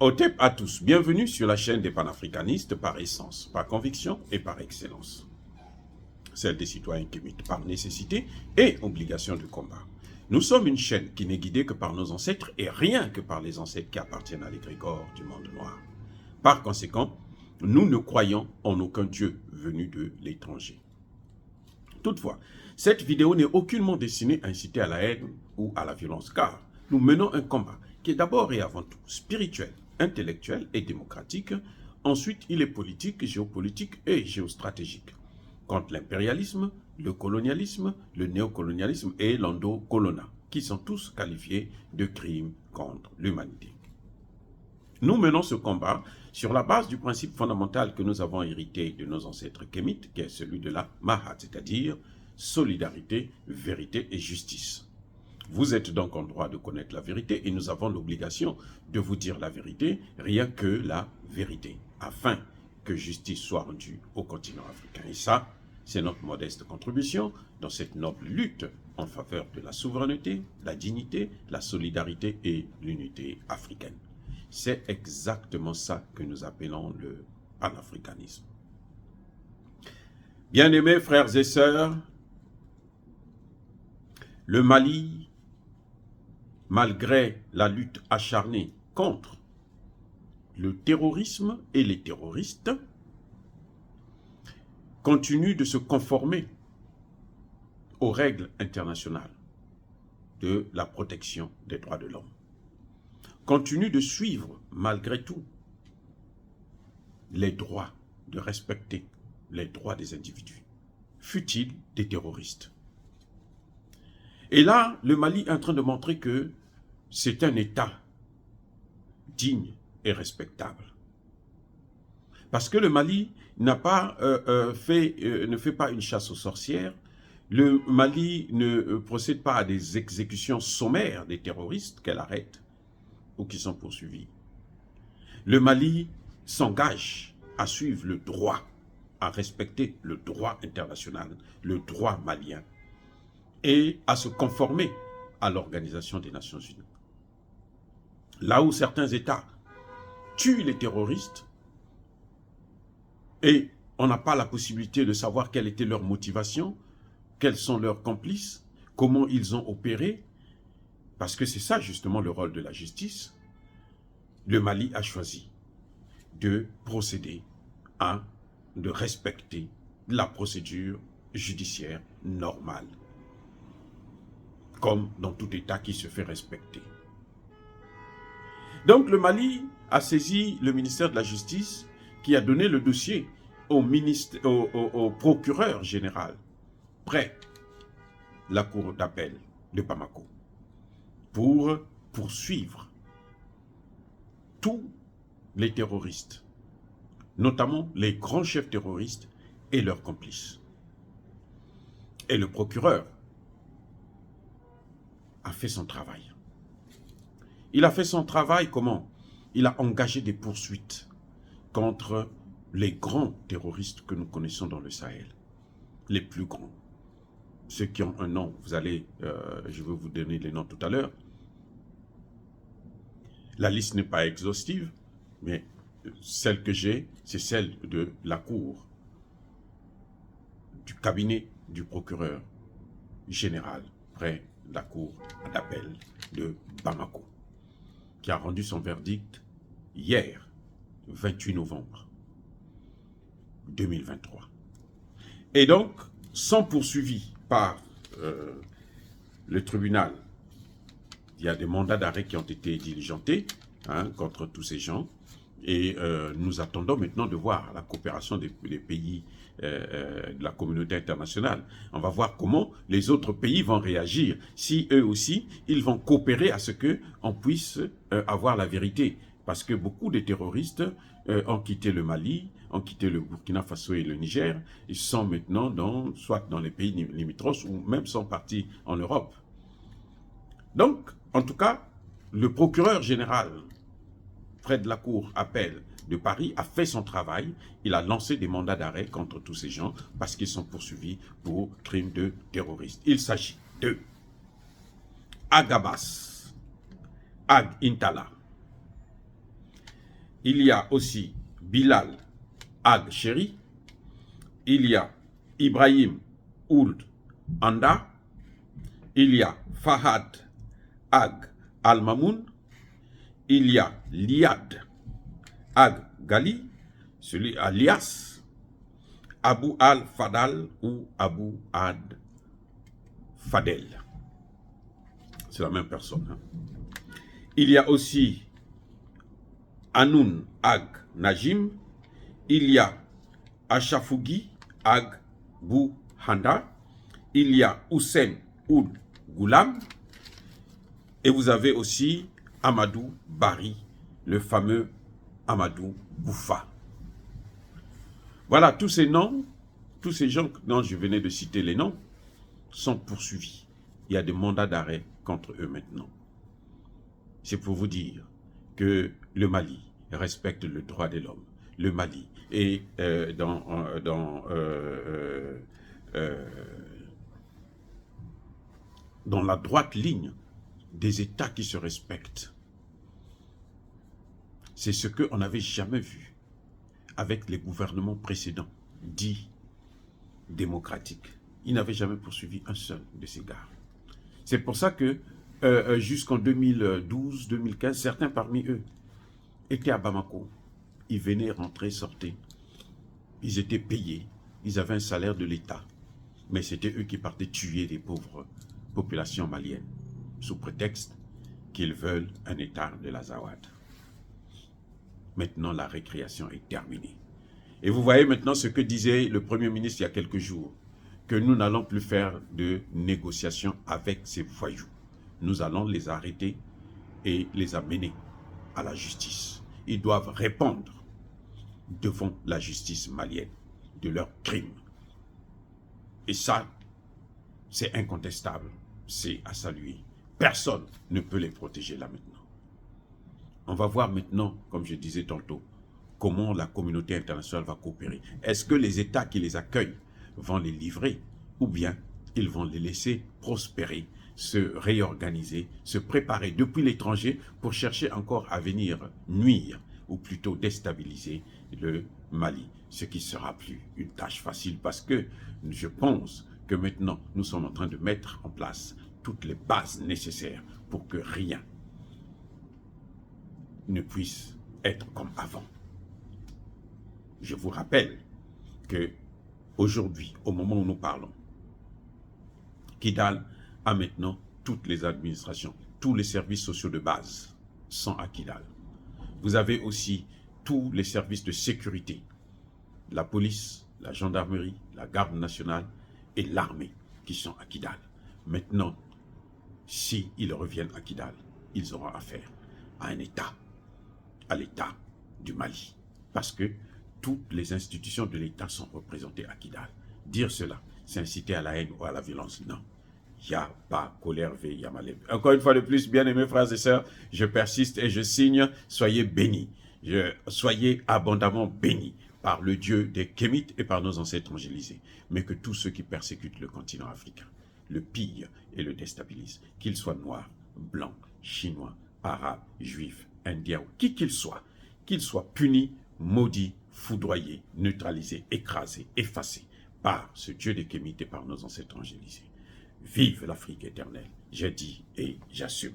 Otep à tous, bienvenue sur la chaîne des panafricanistes par essence, par conviction et par excellence. Celle des citoyens kémites par nécessité et obligation de combat. Nous sommes une chaîne qui n'est guidée que par nos ancêtres et rien que par les ancêtres qui appartiennent à l'égrégore du monde noir. Par conséquent, nous ne croyons en aucun dieu venu de l'étranger. Toutefois, cette vidéo n'est aucunement destinée à inciter à la haine ou à la violence, car nous menons un combat qui est d'abord et avant tout spirituel, intellectuel et démocratique. Ensuite, il est politique, géopolitique et géostratégique. Contre l'impérialisme, le colonialisme, le néocolonialisme et l'endocolona, qui sont tous qualifiés de crimes contre l'humanité. Nous menons ce combat sur la base du principe fondamental que nous avons hérité de nos ancêtres kémites, qui est celui de la Mahat, c'est-à-dire solidarité, vérité et justice. Vous êtes donc en droit de connaître la vérité et nous avons l'obligation de vous dire la vérité, rien que la vérité, afin que justice soit rendue au continent africain. Et ça, c'est notre modeste contribution dans cette noble lutte en faveur de la souveraineté, la dignité, la solidarité et l'unité africaine. C'est exactement ça que nous appelons le panafricanisme. Bien-aimés frères et sœurs, le Mali, malgré la lutte acharnée contre le terrorisme et les terroristes, continue de se conformer aux règles internationales de la protection des droits de l'homme. Continue de suivre, malgré tout, les droits, de respecter les droits des individus, fut-il des terroristes. Et là, le Mali est en train de montrer que c'est un État digne et respectable. Parce que le Mali n'a pas ne fait pas une chasse aux sorcières. Le Mali ne procède pas à des exécutions sommaires des terroristes qu'elle arrête ou qui sont poursuivis. Le Mali s'engage à suivre le droit, à respecter le droit international, le droit malien, et à se conformer à l'Organisation des Nations Unies. Là où certains États tuent les terroristes, et on n'a pas la possibilité de savoir quelle était leur motivation, quels sont leurs complices, comment ils ont opéré, parce que c'est ça justement le rôle de la justice. Le Mali a choisi de procéder de respecter la procédure judiciaire normale, comme dans tout État qui se fait respecter. Donc le Mali a saisi le ministère de la Justice qui a donné le dossier au procureur général près la cour d'appel de Bamako pour poursuivre tous les terroristes, notamment les grands chefs terroristes et leurs complices. Et le procureur a fait son travail. Il a fait son travail comment? Il a engagé des poursuites contre les grands terroristes que nous connaissons dans le Sahel. Les plus grands. Ceux qui ont un nom, je vais vous donner les noms tout à l'heure. La liste n'est pas exhaustive, mais celle que j'ai, c'est celle de la cour, du cabinet du procureur général, près de la cour d'appel de Bamako, qui a rendu son verdict hier, 28 novembre 2023. Et donc, sont poursuivis par le tribunal. Il y a des mandats d'arrêt qui ont été diligentés contre tous ces gens. Et nous attendons maintenant de voir la coopération des pays de la communauté internationale. On va voir comment les autres pays vont réagir, si eux aussi, ils vont coopérer à ce qu'on puisse avoir la vérité. Parce que beaucoup de terroristes ont quitté le Mali, ont quitté le Burkina Faso et le Niger. Ils sont maintenant soit dans les pays limitrophes ou même sont partis en Europe. Donc, en tout cas, le procureur général près de la cour appel de Paris a fait son travail. Il a lancé des mandats d'arrêt contre tous ces gens parce qu'ils sont poursuivis pour crimes de terroristes. Il s'agit de Agabas, Ag Intala, Il y a aussi Bilal Ag Chéri. Il y a Ibrahim Ould Anda. Il y a Fahad Ag Al-Mamoun. Il y a Liad Ag Gali, celui alias Abu Al-Fadal ou Abu Ad Fadel. C'est la même personne. Hein. Il y a aussi Anoun Ag Najim. Il y a Achafougi Ag Bou Handa. Il y a Hussein Ould Goulam. Et vous avez aussi Amadou Bari, le fameux Amadou Boufa. Voilà, tous ces noms, tous ces gens dont je venais de citer les noms, sont poursuivis. Il y a des mandats d'arrêt contre eux maintenant. C'est pour vous dire que le Mali respecte le droit de l'homme. Le Mali est dans la droite ligne des États qui se respectent. C'est ce qu'on n'avait jamais vu avec les gouvernements précédents, dits démocratiques. Ils n'avaient jamais poursuivi un seul de ces gars. C'est pour ça que jusqu'en 2012-2015, certains parmi eux étaient à Bamako. Ils venaient, rentrer, sortaient. Ils étaient payés. Ils avaient un salaire de l'État. Mais c'était eux qui partaient tuer les pauvres populations maliennes, sous prétexte qu'ils veulent un État de l'Azawad. Maintenant, la récréation est terminée. Et vous voyez maintenant ce que disait le Premier ministre il y a quelques jours, que nous n'allons plus faire de négociations avec ces voyous. Nous allons les arrêter et les amener à la justice. Ils doivent répondre devant la justice malienne de leurs crimes. Et ça, c'est incontestable, c'est à saluer. Personne ne peut les protéger là maintenant. On va voir maintenant, comme je disais tantôt, comment la communauté internationale va coopérer. Est-ce que les États qui les accueillent vont les livrer ou bien ils vont les laisser prospérer, se réorganiser, se préparer depuis l'étranger pour chercher encore à venir nuire ou plutôt déstabiliser le Mali, ce qui sera plus une tâche facile parce que je pense que maintenant nous sommes en train de mettre en place toutes les bases nécessaires pour que rien ne puisse être comme avant. Je vous rappelle que aujourd'hui, au moment où nous parlons, Kidal a maintenant toutes les administrations, tous les services sociaux de base sont à Kidal. Vous avez aussi tous les services de sécurité, la police, la gendarmerie, la garde nationale et l'armée qui sont à Kidal. Maintenant, s'ils reviennent à Kidal, ils auront affaire à un État, à l'État du Mali. Parce que toutes les institutions de l'État sont représentées à Kidal. Dire cela, c'est inciter à la haine ou à la violence. Non. Il n'y a pas colère, il y a malheur. Encore une fois de plus, bien-aimés frères et sœurs, je persiste et je signe, soyez bénis. Soyez abondamment bénis par le Dieu des Kémites et par nos ancêtres angélisés. Mais que tous ceux qui persécutent le continent africain, le pillent et le déstabilisent, qu'ils soient noirs, blancs, chinois, arabes, juifs, indiens, ou qui qu'ils soient punis, maudits, foudroyés, neutralisés, écrasés, effacés par ce Dieu des Kémites et par nos ancêtres angélisés. Vive l'Afrique éternelle, j'ai dit et j'assume.